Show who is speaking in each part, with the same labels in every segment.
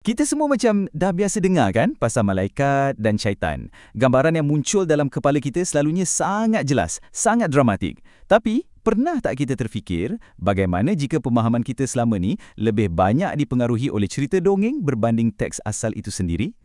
Speaker 1: Kita semua macam dah biasa dengar kan pasal malaikat dan syaitan. Gambaran yang muncul dalam kepala kita selalunya sangat jelas, sangat dramatik. Tapi, pernah tak kita terfikir bagaimana jika pemahaman kita selama ni lebih banyak dipengaruhi oleh cerita dongeng berbanding teks asal itu sendiri?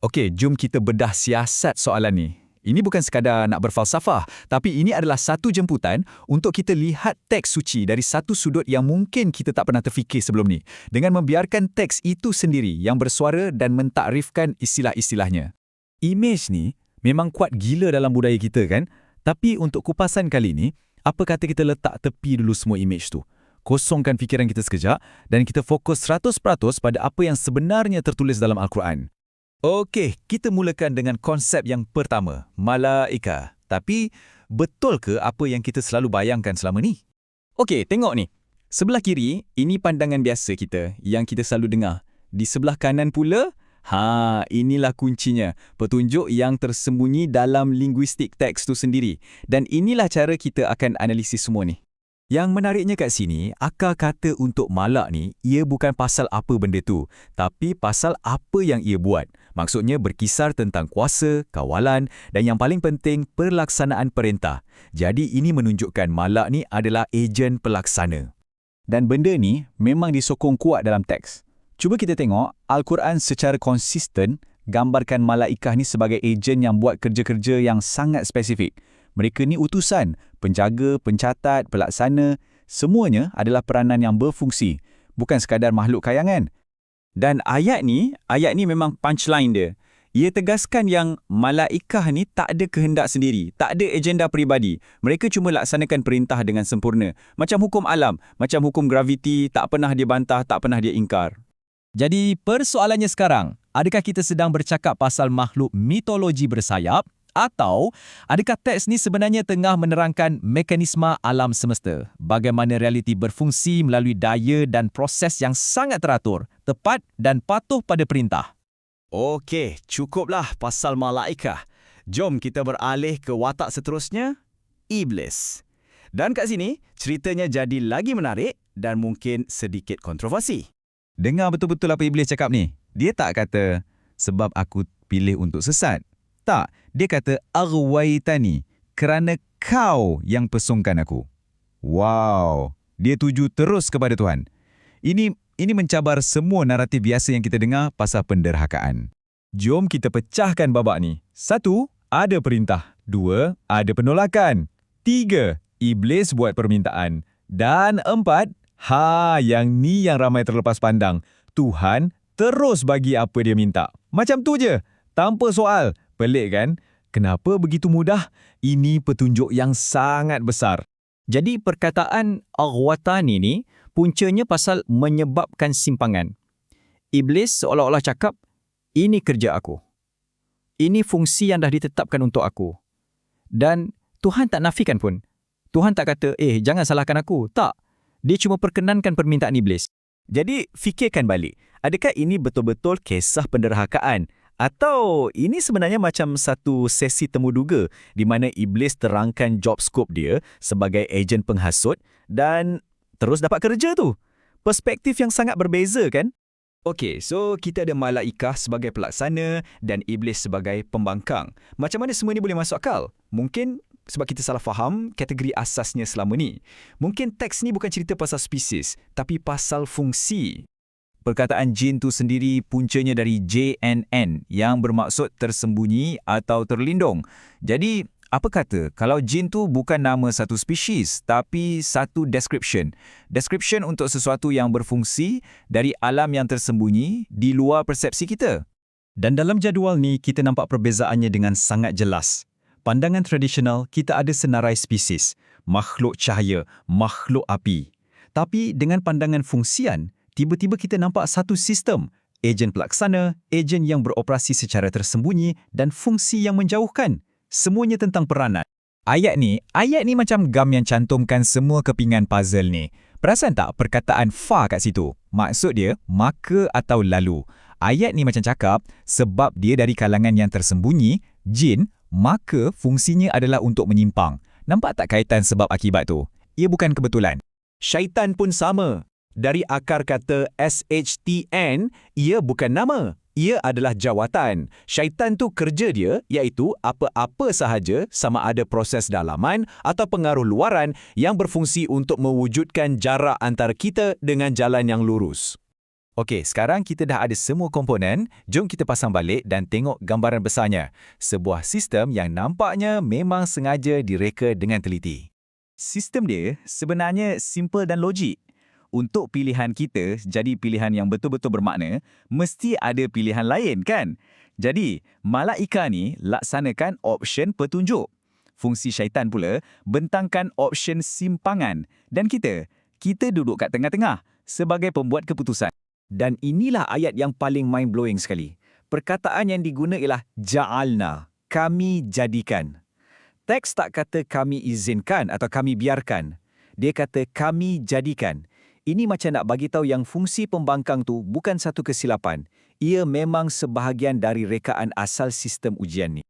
Speaker 2: Okey, jom kita bedah siasat soalan ni. Ini bukan sekadar nak berfalsafah, tapi ini adalah satu jemputan untuk kita lihat teks suci dari satu sudut yang mungkin kita tak pernah terfikir sebelum ni, dengan membiarkan teks itu sendiri yang bersuara dan mentakrifkan istilah-istilahnya. Imej ni memang kuat gila dalam budaya kita kan? Tapi untuk kupasan kali ni, apa kata kita letak tepi dulu semua imej tu? Kosongkan fikiran kita sekejap dan kita fokus 100% pada apa yang sebenarnya tertulis dalam Al-Quran. Okey, kita mulakan dengan konsep yang pertama, malaika. Tapi, betul ke apa yang kita selalu bayangkan selama ni?
Speaker 1: Okey, tengok ni. Sebelah kiri, ini pandangan biasa kita yang kita selalu dengar. Di sebelah kanan pula, inilah kuncinya. Petunjuk yang tersembunyi dalam linguistik teks tu sendiri. Dan inilah cara kita akan analisis semua ni.
Speaker 2: Yang menariknya kat sini, akar kata untuk malak ni, ia bukan pasal apa benda tu, tapi pasal apa yang ia buat. Maksudnya berkisar tentang kuasa, kawalan dan yang paling penting, pelaksanaan perintah. Jadi ini menunjukkan malak ni adalah ejen pelaksana.
Speaker 1: Dan benda ni memang disokong kuat dalam teks. Cuba kita tengok, Al-Quran secara konsisten gambarkan malaikah ni sebagai ejen yang buat kerja-kerja yang sangat spesifik. Mereka ni utusan, penjaga, pencatat, pelaksana, semuanya adalah peranan yang berfungsi, bukan sekadar makhluk kayangan. Dan ayat ni memang punchline dia. Ia tegaskan yang malaikah ni tak ada kehendak sendiri, tak ada agenda peribadi. Mereka cuma laksanakan perintah dengan sempurna. Macam hukum alam, macam hukum graviti, tak pernah dia bantah, tak pernah dia ingkar.
Speaker 2: Jadi persoalannya sekarang, adakah kita sedang bercakap pasal makhluk mitologi bersayap? Atau, adakah teks ni sebenarnya tengah menerangkan mekanisme alam semesta? Bagaimana realiti berfungsi melalui daya dan proses yang sangat teratur, tepat dan patuh pada perintah?
Speaker 1: Okey, cukuplah pasal malaikah. Jom kita beralih ke watak seterusnya, Iblis. Dan kat sini, ceritanya jadi lagi menarik dan mungkin sedikit kontroversi.
Speaker 2: Dengar betul-betul apa Iblis cakap ni. Dia tak kata, sebab aku pilih untuk sesat. Tak, dia kata aghwaytani, kerana kau yang pesongkan aku. Wow, dia tuju terus kepada Tuhan. Ini mencabar semua naratif biasa yang kita dengar pasal penderhakaan. Jom kita pecahkan babak ni. 1, ada perintah. 2, ada penolakan. 3, Iblis buat permintaan. Dan 4, yang ni yang ramai terlepas pandang. Tuhan terus bagi apa dia minta. Macam tu je, tanpa soal. Pelik kan? Kenapa begitu mudah? Ini petunjuk yang sangat besar.
Speaker 3: Jadi perkataan aghwatani ni puncanya pasal menyebabkan simpangan. Iblis seolah-olah cakap, ini kerja aku. Ini fungsi yang dah ditetapkan untuk aku. Dan Tuhan tak nafikan pun. Tuhan tak kata, jangan salahkan aku. Tak. Dia cuma perkenankan permintaan Iblis.
Speaker 1: Jadi, fikirkan balik. Adakah ini betul-betul kisah penderhakaan? Atau ini sebenarnya macam satu sesi temuduga di mana Iblis terangkan job scope dia sebagai ejen penghasut dan terus dapat kerja tu. Perspektif yang sangat berbeza kan? Okey, so kita ada malaikah sebagai pelaksana dan Iblis sebagai pembangkang. Macam mana semua ini boleh masuk akal? Mungkin sebab kita salah faham kategori asasnya selama ni. Mungkin teks ni bukan cerita pasal spesies, tapi pasal fungsi. Perkataan jin tu sendiri puncanya dari JNN yang bermaksud tersembunyi atau terlindung. Jadi, apa kata kalau jin tu bukan nama satu spesies tapi satu description. Description untuk sesuatu yang berfungsi dari alam yang tersembunyi di luar persepsi kita.
Speaker 2: Dan dalam jadual ni kita nampak perbezaannya dengan sangat jelas. Pandangan tradisional kita ada senarai spesies, makhluk cahaya, makhluk api. Tapi dengan pandangan fungsian, tiba-tiba kita nampak satu sistem, ejen pelaksana, ejen yang beroperasi secara tersembunyi dan fungsi yang menjauhkan. Semuanya tentang peranan. Ayat ni macam gam yang cantumkan semua kepingan puzzle ni. Perasan tak perkataan fa kat situ? Maksud dia, maka atau lalu. Ayat ni macam cakap, sebab dia dari kalangan yang tersembunyi, jin, maka fungsinya adalah untuk menyimpang. Nampak tak kaitan sebab akibat tu? Ia bukan kebetulan.
Speaker 1: Syaitan pun sama.
Speaker 4: Dari akar kata SHTN, ia bukan nama. Ia adalah jawatan. Syaitan tu kerja dia iaitu apa-apa sahaja sama ada proses dalaman atau pengaruh luaran yang berfungsi untuk mewujudkan jarak antara kita dengan jalan yang lurus.
Speaker 1: Okey, sekarang kita dah ada semua komponen. Jom kita pasang balik dan tengok gambaran besarnya. Sebuah sistem yang nampaknya memang sengaja direka dengan teliti. Sistem dia sebenarnya simple dan logik. Untuk pilihan kita jadi pilihan yang betul-betul bermakna, mesti ada pilihan lain kan? Jadi, Malaika ni laksanakan option petunjuk. Fungsi syaitan pula bentangkan option simpangan. Dan kita duduk kat tengah-tengah sebagai pembuat keputusan. Dan inilah ayat yang paling mind-blowing sekali. Perkataan yang diguna ialah ja'alna, kami jadikan. Teks tak kata kami izinkan atau kami biarkan. Dia kata kami jadikan. Ini macam nak bagi tahu yang fungsi pembangkang tu bukan satu kesilapan. Ia memang sebahagian dari rekaan asal sistem ujian ni.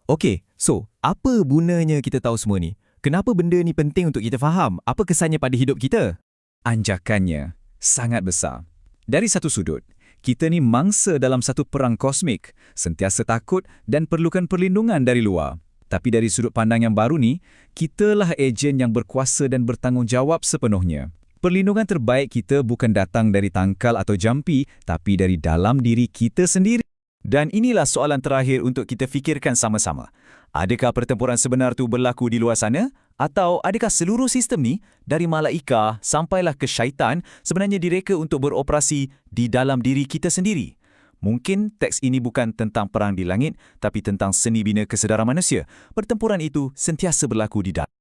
Speaker 3: Okey, so apa gunanya kita tahu semua ni? Kenapa benda ni penting untuk kita faham? Apa kesannya pada hidup kita?
Speaker 2: Anjakannya sangat besar. Dari satu sudut, kita ni mangsa dalam satu perang kosmik, sentiasa takut dan perlukan perlindungan dari luar. Tapi dari sudut pandang yang baru ni, kitalah ejen yang berkuasa dan bertanggungjawab sepenuhnya. Perlindungan terbaik kita bukan datang dari tangkal atau jampi, tapi dari dalam diri kita sendiri.
Speaker 1: Dan inilah soalan terakhir untuk kita fikirkan sama-sama. Adakah pertempuran sebenar tu berlaku di luar sana? Atau adakah seluruh sistem ni, dari malaika sampailah ke syaitan, sebenarnya direka untuk beroperasi di dalam diri kita sendiri? Mungkin teks ini bukan tentang perang di langit, tapi tentang seni bina kesedaran manusia. Pertempuran itu sentiasa berlaku di dalam.